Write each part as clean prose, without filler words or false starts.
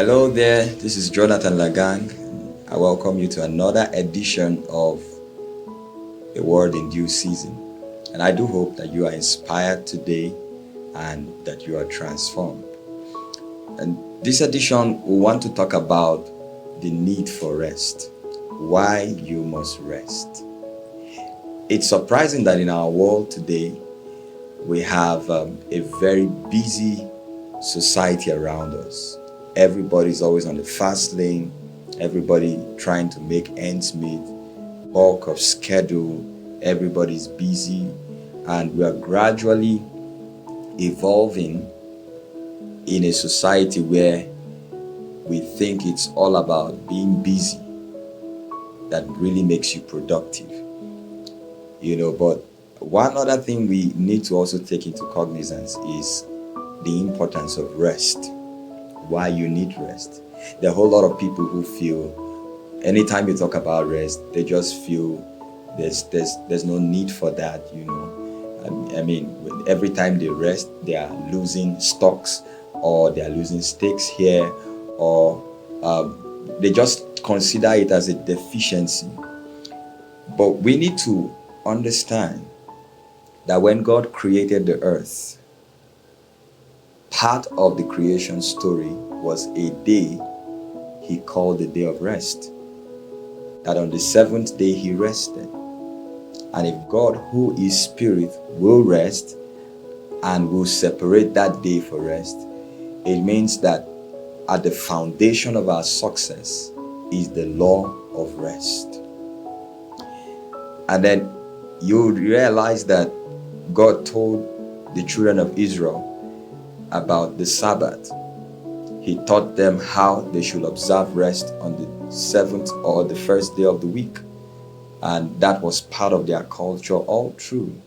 Hello there, this is Jonathan Lagang. I welcome you to another edition of A Word in Due Season. And I do hope that you are inspired today and that you are transformed. And this edition, we want to talk about the need for rest, why you must rest. It's surprising that in our world today, we have a very busy society around us. Everybody's always on the fast lane, everybody trying to make ends meet, bulk of schedule, everybody's busy, and we are gradually evolving in a society where we think it's all about being busy that really makes you productive. But one other thing we need to also take into cognizance is the importance of rest. Why you need rest. There are a whole lot of people who feel anytime you talk about rest, they just feel there's no need for that. I mean, every time they rest, they are losing stocks or they are losing stakes here, or they just consider it as a deficiency. But we need to understand that when God created the earth, part of the creation story was a day he called the day of rest. That on the seventh day he rested. And if God, who is spirit, will rest and will separate that day for rest, it means that at the foundation of our success is the law of rest. And then you realize that God told the children of Israel about the Sabbath. He taught them how they should observe rest on the seventh or the first day of the week. And that was part of their culture all through.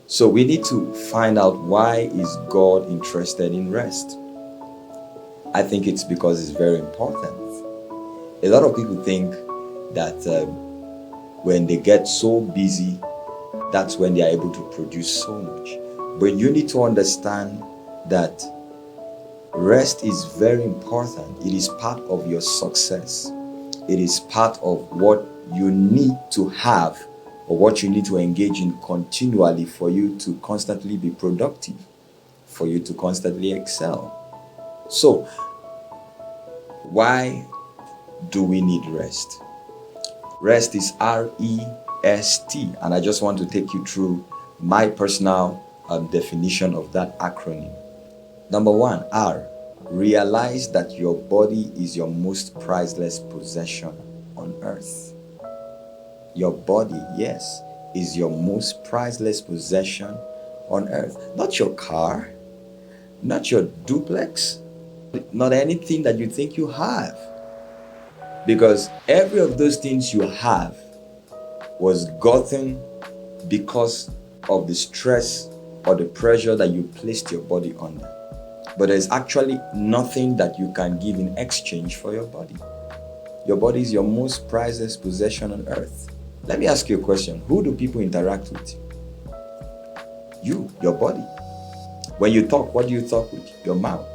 So we need to find out, why is God interested in rest? I think it's because it's very important. A lot of people think that when they get so busy, that's when they are able to produce so much. But you need to understand that rest is very important. It is part of your success. It is part of what you need to have, or what you need to engage in continually for you to constantly be productive, for you to constantly excel. So, why do we need rest? Rest is R-E-S-T, and I just want to take you through my personal definition of that acronym. Number one, R. Realize that your body is your most priceless possession on earth. Your body, yes, is your most priceless possession on earth. Not your car, not your duplex, not anything that you think you have. Because every of those things you have was gotten because of the stress or the pressure that you placed your body under. But there's actually nothing that you can give in exchange for your body. Your body is your most priceless possession on earth. Let me ask you a question. Who do people interact with? You, your body. When you talk, what do you talk with? Your mouth.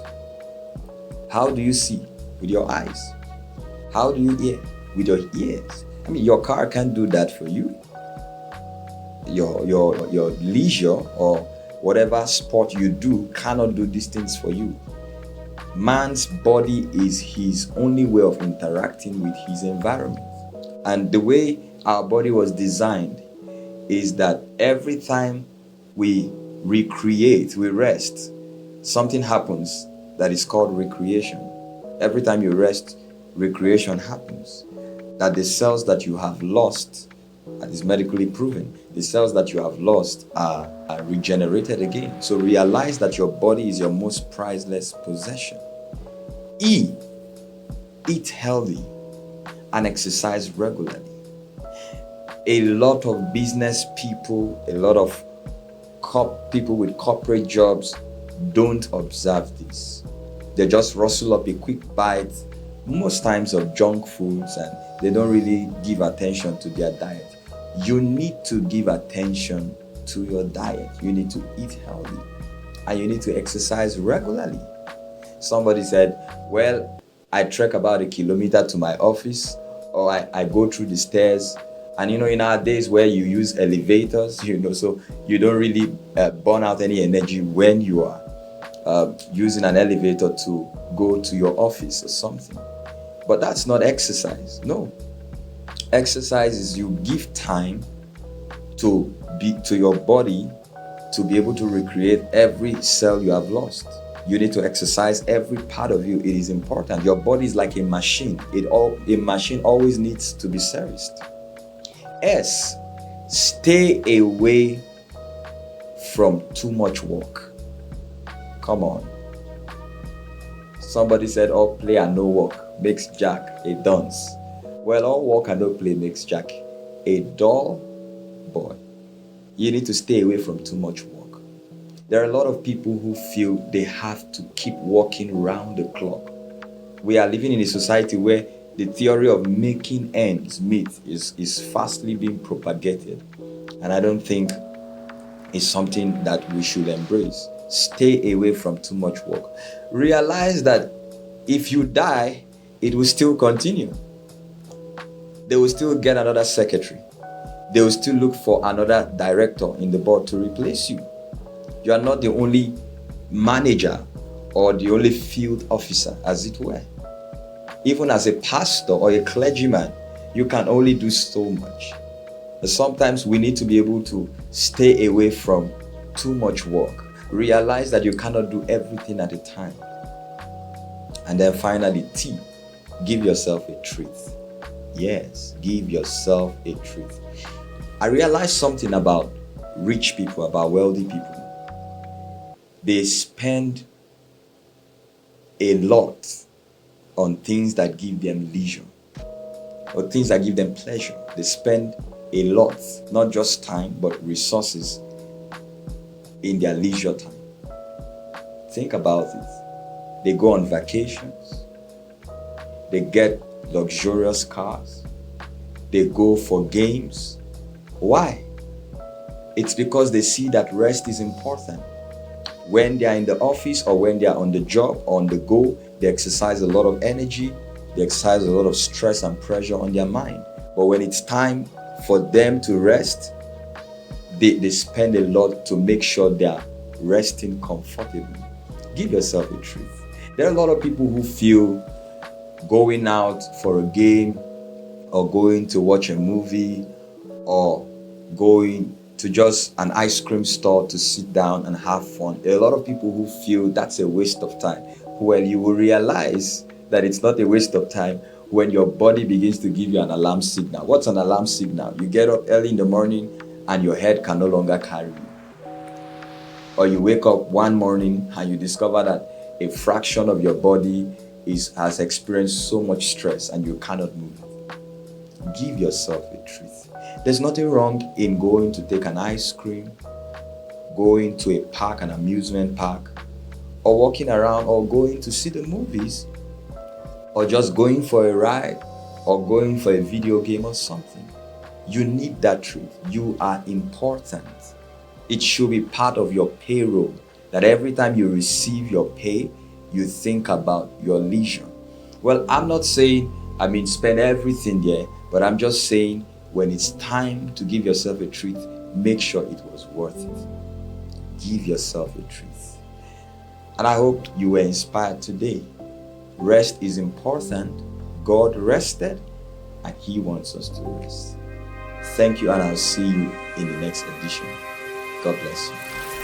How do you see? With your eyes. How do you hear? With your ears. I mean, your car can't do that for you. Your leisure or whatever sport you do cannot do these things for you. Man's body is his only way of interacting with his environment. And the way our body was designed is that every time we recreate, we rest, something happens that is called recreation. Every time you rest, recreation happens. That the cells that you have lost, and is medically proven, the cells that you have lost are regenerated again. So realize that your body is your most priceless possession. E, eat healthy and exercise regularly. A lot of business people, a lot of people with corporate jobs don't observe this. They just rustle up a quick bite, most times of junk foods, and they don't really give attention to their diet. You need to give attention to your diet. You need to eat healthy and you need to exercise regularly. Somebody said, well, I trek about a kilometer to my office, or I go through the stairs. And in our days where you use elevators, so you don't really burn out any energy when you are using an elevator to go to your office or something. But that's not exercise. No. Exercise is you give time to your body to be able to recreate every cell you have lost. You need to exercise every part of you. It is important. Your body is like a machine. A machine always needs to be serviced. S, stay away from too much work. Come on. Somebody said all play and no work makes Jack a dunce. Well, all work and no play makes Jack a dull boy. You need to stay away from too much work. There are a lot of people who feel they have to keep working round the clock. We are living in a society where the theory of making ends meet is fastly being propagated. And I don't think it's something that we should embrace. Stay away from too much work. Realize that if you die, it will still continue. They will still get another secretary. They will still look for another director in the board to replace you. You are not the only manager or the only field officer, as it were. Even as a pastor or a clergyman, you can only do so much. But sometimes we need to be able to stay away from too much work. Realize that you cannot do everything at a time. And then finally, T, give yourself a treat. Yes, give yourself a treat. I realized something about rich people, about wealthy people. They spend a lot on things that give them leisure or things that give them pleasure. They spend a lot, not just time, but resources in their leisure time. Think about it. They go on vacations. They get luxurious cars. They go for games. Why? It's because they see that rest is important. When they are in the office or when they are on the job or on the go, they exercise a lot of energy. They exercise a lot of stress and pressure on their mind. But when it's time for them to rest, they spend a lot to make sure they are resting comfortably. Give yourself a treat. There are a lot of people who feel going out for a game or going to watch a movie or going to just an ice cream store to sit down and have fun. There are a lot of people who feel that's a waste of time. Well, you will realize that it's not a waste of time when your body begins to give you an alarm signal. What's an alarm signal? You get up early in the morning and your head can no longer carry you. Or you wake up one morning and you discover that a fraction of your body has experienced so much stress and you cannot move it. Give yourself a treat. There's nothing wrong in going to take an ice cream, going to a park, an amusement park, or walking around, or going to see the movies, or just going for a ride, or going for a video game or something. You need that treat. You are important. It should be part of your payroll, that every time you receive your pay, you think about your leisure. Well, I'm not saying, spend everything there, but I'm just saying, when it's time to give yourself a treat, make sure it was worth it. Give yourself a treat. And I hope you were inspired today. Rest is important. God rested, and He wants us to rest. Thank you, and I'll see you in the next edition. God bless you.